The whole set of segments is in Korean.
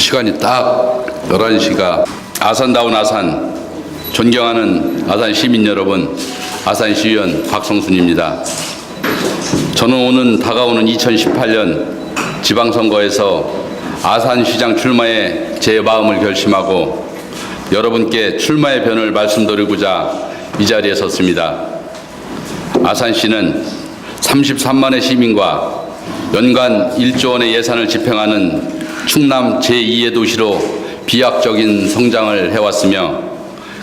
시간이 딱 11시가 아산다운 아산, 존경하는 아산 시민 여러분, 아산시의원 박성순입니다. 저는 오는 다가오는 2018년 지방선거에서 아산시장 출마에 제 마음을 결심하고 여러분께 출마의 변을 말씀드리고자 이 자리에 섰습니다. 아산시는 33만의 시민과 연간 1조 원의 예산을 집행하는 충남 제2의 도시로 비약적인 성장을 해왔으며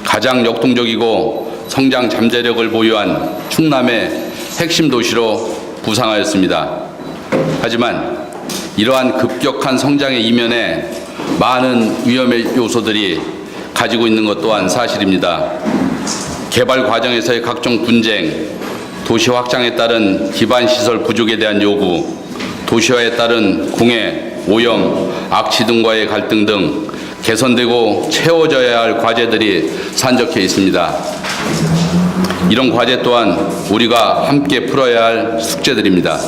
가장 역동적이고 성장 잠재력을 보유한 충남의 핵심 도시로 부상하였습니다. 하지만 이러한 급격한 성장의 이면에 많은 위험의 요소들이 가지고 있는 것 또한 사실입니다. 개발 과정에서의 각종 분쟁, 도시 확장에 따른 기반시설 부족에 대한 요구, 도시화에 따른 공해, 오염, 악취 등과의 갈등 등 개선되고 채워져야 할 과제들이 산적해 있습니다. 이런 과제 또한 우리가 함께 풀어야 할 숙제들입니다.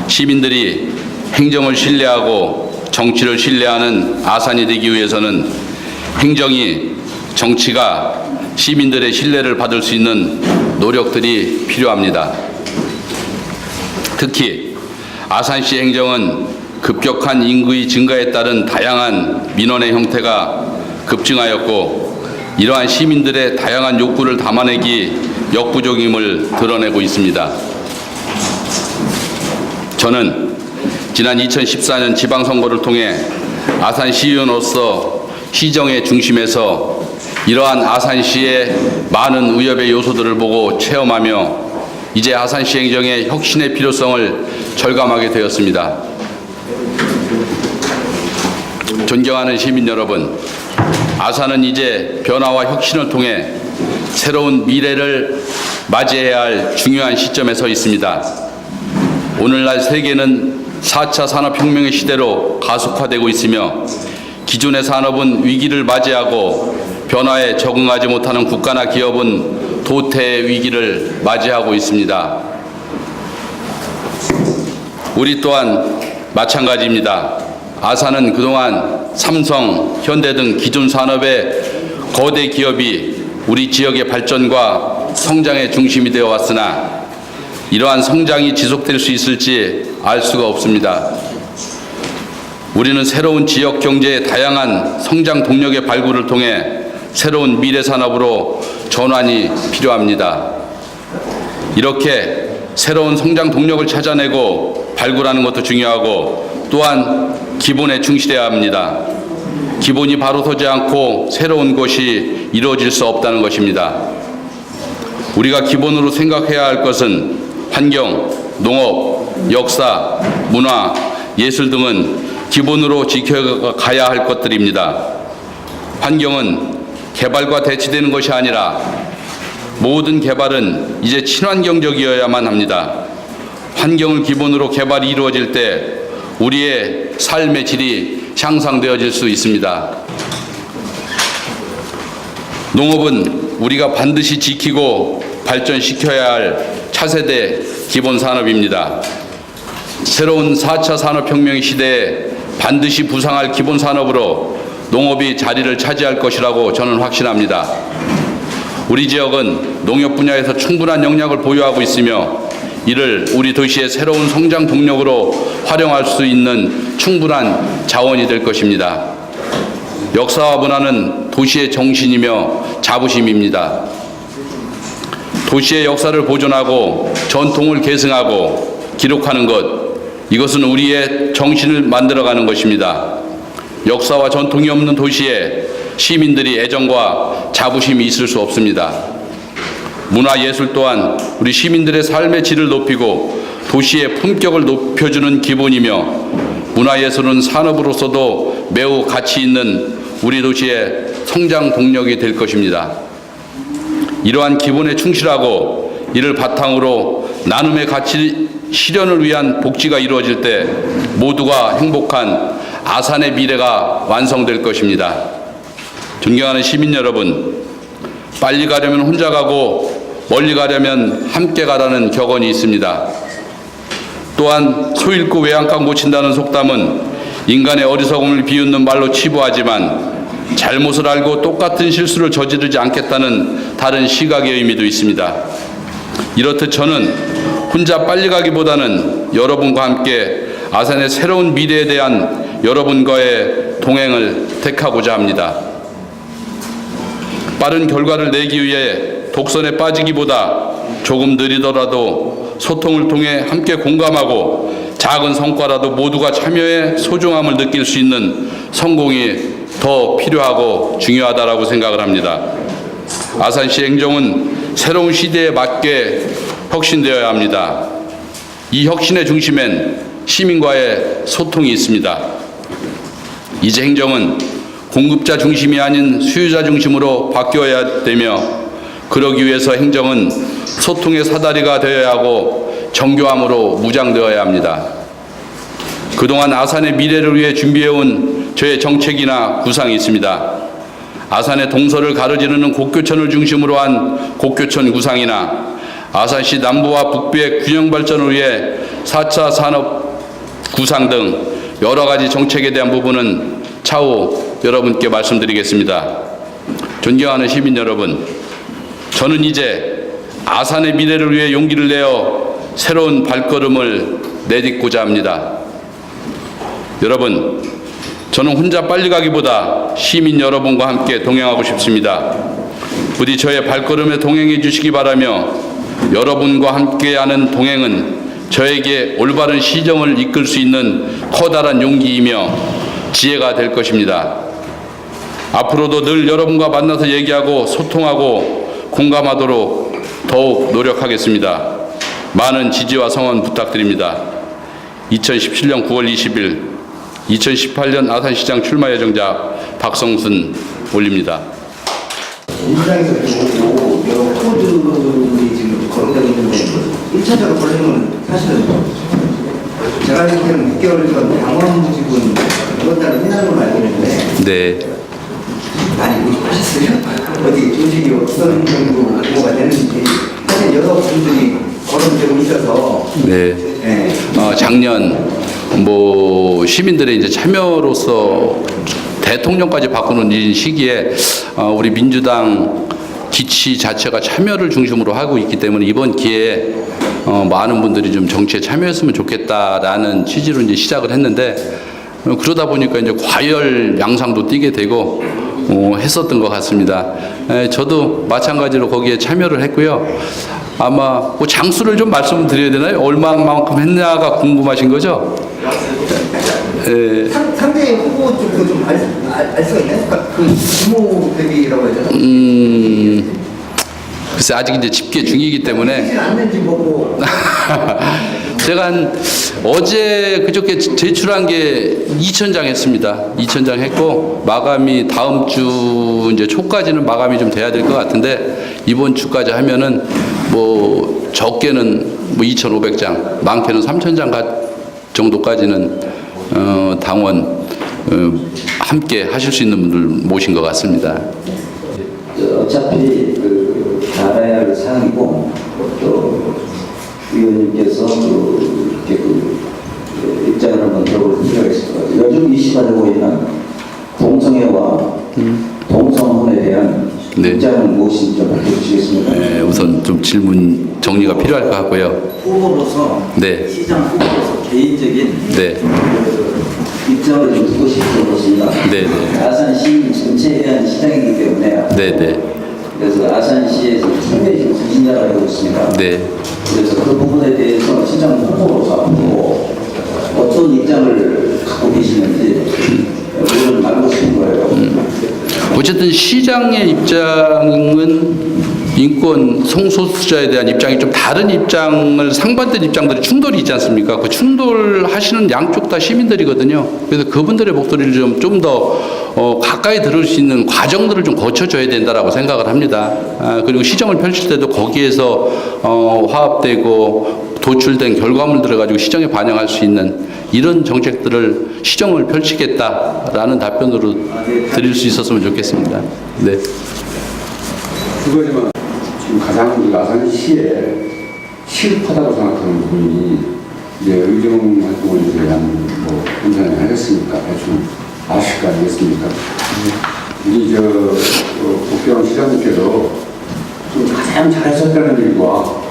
시민들이 행정을 신뢰하고 정치를 신뢰하는 아산이 되기 위해서는 행정이 정치가 시민들의 신뢰를 받을 수 있는 노력들이 필요합니다. 특히 아산시 행정은 급격한 인구의 증가에 따른 다양한 민원의 형태가 급증하였고 이러한 시민들의 다양한 욕구를 담아내기 역부족임을 드러내고 있습니다. 저는 지난 2014년 지방선거를 통해 아산시의원으로서 시정의 중심에서 이러한 아산시의 많은 위협의 요소들을 보고 체험하며 이제 아산시 행정의 혁신의 필요성을 절감하게 되었습니다. 존경하는 시민 여러분, 아산은 이제 변화와 혁신을 통해 새로운 미래를 맞이해야 할 중요한 시점에 서 있습니다. 오늘날 세계는 4차 산업혁명의 시대로 가속화되고 있으며 기존의 산업은 위기를 맞이하고 변화에 적응하지 못하는 국가나 기업은 도태의 위기를 맞이하고 있습니다. 우리 또한 마찬가지입니다. 아산은 그동안 삼성, 현대 등 기존 산업의 거대 기업이 우리 지역의 발전과 성장의 중심이 되어 왔으나 이러한 성장이 지속될 수 있을지 알 수가 없습니다. 우리는 새로운 지역 경제의 다양한 성장 동력의 발굴을 통해 새로운 미래 산업으로 전환이 필요합니다. 이렇게 새로운 성장 동력을 찾아내고 발굴하는 것도 중요하고 또한 기본에 충실해야 합니다. 기본이 바로 서지 않고 새로운 것이 이루어질 수 없다는 것입니다. 우리가 기본으로 생각해야 할 것은 환경, 농업, 역사, 문화, 예술 등은 기본으로 지켜가야 할 것들입니다. 환경은 개발과 대치되는 것이 아니라 모든 개발은 이제 친환경적이어야만 합니다. 환경을 기본으로 개발이 이루어질 때 우리의 삶의 질이 향상되어질 수 있습니다. 농업은 우리가 반드시 지키고 발전시켜야 할 차세대 기본 산업입니다. 새로운 4차 산업혁명 시대에 반드시 부상할 기본 산업으로 농업이 자리를 차지할 것이라고 저는 확신합니다. 우리 지역은 농업 분야에서 충분한 역량을 보유하고 있으며 이를 우리 도시의 새로운 성장 동력으로 활용할 수 있는 충분한 자원이 될 것입니다. 역사와 문화는 도시의 정신이며 자부심입니다. 도시의 역사를 보존하고 전통을 계승하고 기록하는 것, 이것은 우리의 정신을 만들어가는 것입니다. 역사와 전통이 없는 도시에 시민들이 애정과 자부심이 있을 수 없습니다. 문화예술 또한 우리 시민들의 삶의 질을 높이고 도시의 품격을 높여주는 기본이며 문화예술은 산업으로서도 매우 가치 있는 우리 도시의 성장 동력이 될 것입니다. 이러한 기본에 충실하고 이를 바탕으로 나눔의 가치 실현을 위한 복지가 이루어질 때 모두가 행복한 아산의 미래가 완성될 것입니다. 존경하는 시민 여러분, 빨리 가려면 혼자 가고 멀리 가려면 함께 가라는 격언이 있습니다. 또한 소 잃고 외양간 고친다는 속담은 인간의 어리석음을 비웃는 말로 치부하지만 잘못을 알고 똑같은 실수를 저지르지 않겠다는 다른 시각의 의미도 있습니다. 이렇듯 저는 혼자 빨리 가기보다는 여러분과 함께 아산의 새로운 미래에 대한 여러분과의 동행을 택하고자 합니다. 빠른 결과를 내기 위해 독선에 빠지기보다 조금 느리더라도 소통을 통해 함께 공감하고 작은 성과라도 모두가 참여의 소중함을 느낄 수 있는 성공이 더 필요하고 중요하다고 생각을 합니다. 아산시 행정은 새로운 시대에 맞게 혁신되어야 합니다. 이 혁신의 중심엔 시민과의 소통이 있습니다. 이제 행정은 공급자 중심이 아닌 수요자 중심으로 바뀌어야 되며 그러기 위해서 행정은 소통의 사다리가 되어야 하고 정교함으로 무장되어야 합니다. 그동안 아산의 미래를 위해 준비해온 저의 정책이나 구상이 있습니다. 아산의 동서를 가로지르는 곡교천을 중심으로 한 곡교천 구상이나 아산시 남부와 북부의 균형 발전을 위해 4차 산업 구상 등 여러 가지 정책에 대한 부분은 차후 여러분께 말씀드리겠습니다. 존경하는 시민 여러분, 저는 이제 아산의 미래를 위해 용기를 내어 새로운 발걸음을 내딛고자 합니다. 여러분, 저는 혼자 빨리 가기보다 시민 여러분과 함께 동행하고 싶습니다. 부디 저의 발걸음에 동행해 주시기 바라며 여러분과 함께하는 동행은 저에게 올바른 시정을 이끌 수 있는 커다란 용기이며 지혜가 될 것입니다. 앞으로도 늘 여러분과 만나서 얘기하고 소통하고 공감하도록 더욱 노력하겠습니다. 많은 지지와 성원 부탁드립니다. 2017년 9월 20일 2018년 아산시장 출마 예정자 박성순 올립니다. 민주당에서 보고 여러 후보들이 지금 거론되고 있는데 1차적으로 걸리면 사실은 제가 알기 때는 6개월 전 당원직은 이번 달에 끝나는 걸 알고 있는데 네. 많이 모집하셨어요? 어디 조직이 어떤 정도 후보가 되는지 사실 여러 분들이 거론되고 있어서 네. 작년 시민들의 이제 참여로서 대통령까지 바꾸는 이 시기에 우리 민주당 기치 자체가 참여를 중심으로 하고 있기 때문에 이번 기회에 많은 분들이 좀 정치에 참여했으면 좋겠다라는 취지로 이제 시작을 했는데 그러다 보니까 이제 과열 양상도 띠게 되고 했었던 것 같습니다. 저도 마찬가지로 거기에 참여를 했고요. 아마 장수를 좀 말씀드려야 되나요? 얼마만큼 했냐가 궁금하신 거죠? 상대 후보 쪽도 좀 알 수가 있나요? 그 규모 대비라고 해야 되나? 글쎄 아직 이제 집계 중이기 때문에 않는지 보고 제가 어제 그저께 제출한 게 2,000장 했습니다. 2,000장 했고 마감이 다음 주 이제 초까지는 마감이 좀 돼야 될 것 같은데 이번 주까지 하면은 적게는 2,500장, 많게는 3,000장 정도까지는 당원 함께 하실 수 있는 분들 모신 것 같습니다. 어차피 알아야 할 사항이고 또 위원님께서 이렇게 입장을 한번 들어볼 필요가 있을 것 같아요. 요즘 이슈가 되고 있는 동성애와 동성혼에 대한 입장은 무엇인지 좀 밝혀주시겠습니까? 네, 우선 좀 질문 정리가 필요할 것 같고요. 후보로서 네. 시장 후보로서 개인적인 네. 입장을 좀 듣고 싶은 것입니다. 네. 아산 시민 전체에 대한 시장이기 때문에 네. 그래서 아산시에서 특별히 부진자가 되고 있습니다. 네. 그래서 그 부분에 대해서 시장 후보로서 앞으로 어떤 입장을 갖고 계시는지 그걸 알고 싶은 거예요. 어쨌든 시장의 입장은 인권 성소수자에 대한 입장이 좀 다른 입장을 상반된 입장들이 충돌이 있지 않습니까? 그 충돌하시는 양쪽 다 시민들이거든요. 그래서 그분들의 목소리를 좀 더 가까이 들을 수 있는 과정들을 좀 거쳐줘야 된다라고 생각을 합니다. 그리고 시정을 펼칠 때도 거기에서 화합되고 도출된 결과물들을 가지고 시정에 반영할 수 있는 이런 정책들을 시정을 펼치겠다라는 답변으로 드릴 수 있었으면 좋겠습니다. 네. 두 가지만 지금 가장 아산시에 실패하다고 생각하는 부분이 이제 의정 활동을 이제 한뭐 한잔에 하셨으니까 대충 아실 거 아니겠습니까? 우리 국경 시장님께서 좀 가장 잘하셨다는 일과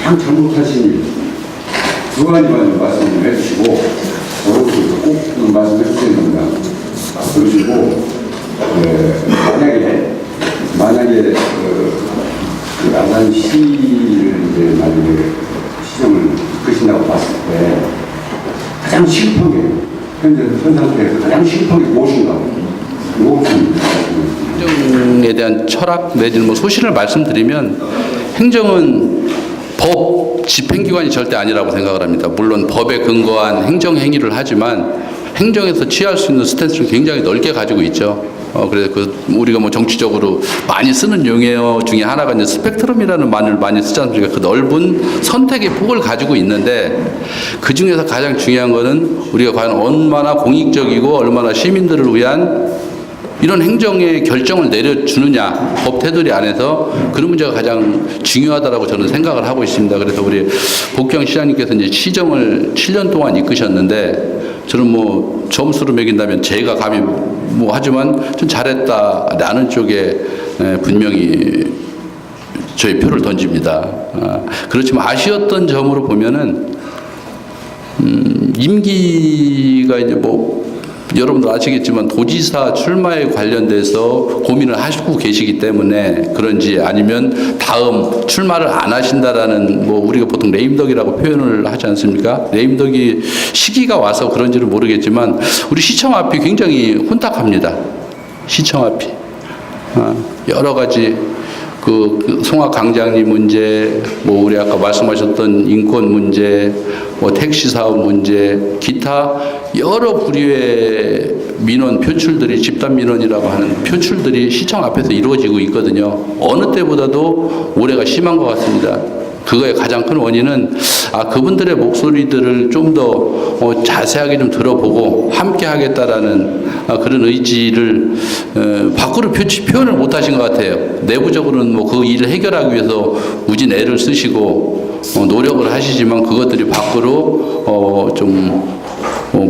가장 잘못하신 일 두 가지만 말씀을 해주시고 꼭 말씀해 주셔야 됩니다. 그러시고 만약에 그 아산시를 이제 만약에 시정을 이끄신다고 봤을 때 가장 실패한 게 현 상태에서 가장 실패한 게 무엇인가? 행정에 대한 철학 내지는 뭐 소신을 말씀드리면 행정은 법 집행기관이 절대 아니라고 생각을 합니다. 물론 법에 근거한 행정행위를 하지만 행정에서 취할 수 있는 스탠스를 굉장히 넓게 가지고 있죠. 그래서 우리가 뭐 정치적으로 많이 쓰는 용어 중에 하나가 이제 스펙트럼이라는 말을 많이 쓰지 않습니까? 그 넓은 선택의 폭을 가지고 있는데 그 중에서 가장 중요한 거는 우리가 과연 얼마나 공익적이고 얼마나 시민들을 위한 이런 행정의 결정을 내려주느냐, 법 테두리 안에서 그런 문제가 가장 중요하다라고 저는 생각을 하고 있습니다. 그래서 우리 복경 시장님께서 이제 시정을 7년 동안 이끄셨는데 저는 뭐 점수로 매긴다면 제가 감히 뭐 하지만 좀 잘했다라는 쪽에 분명히 저희 표를 던집니다. 그렇지만 아쉬웠던 점으로 보면은 임기가 이제 뭐 여러분들 아시겠지만 도지사 출마에 관련돼서 고민을 하시고 계시기 때문에 그런지 아니면 다음 출마를 안 하신다라는 뭐 우리가 보통 레임덕이라고 표현을 하지 않습니까? 레임덕이 시기가 와서 그런지는 모르겠지만 우리 시청 앞이 굉장히 혼탁합니다. 시청 앞이 여러 가지 그 송악광장리 문제, 뭐 우리 아까 말씀하셨던 인권 문제, 뭐 택시 사업 문제, 기타 여러 부류의 민원 표출들이 집단 민원이라고 하는 표출들이 시청 앞에서 이루어지고 있거든요. 어느 때보다도 올해가 심한 것 같습니다. 그거의 가장 큰 원인은 그분들의 목소리들을 좀 더 자세하게 좀 들어보고 함께 하겠다라는 그런 의지를 밖으로 표현을 못 하신 것 같아요. 내부적으로는 뭐 그 일을 해결하기 위해서 우진 애를 쓰시고 노력을 하시지만 그것들이 밖으로 좀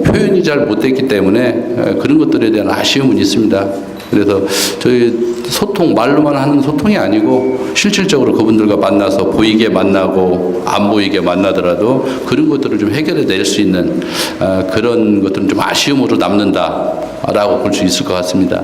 표현이 잘 못 됐기 때문에 그런 것들에 대한 아쉬움은 있습니다. 그래서 저희 소통, 말로만 하는 소통이 아니고 실질적으로 그분들과 만나서 보이게 만나고 안 보이게 만나더라도 그런 것들을 좀 해결해 낼 수 있는 그런 것들은 좀 아쉬움으로 남는다라고 볼 수 있을 것 같습니다.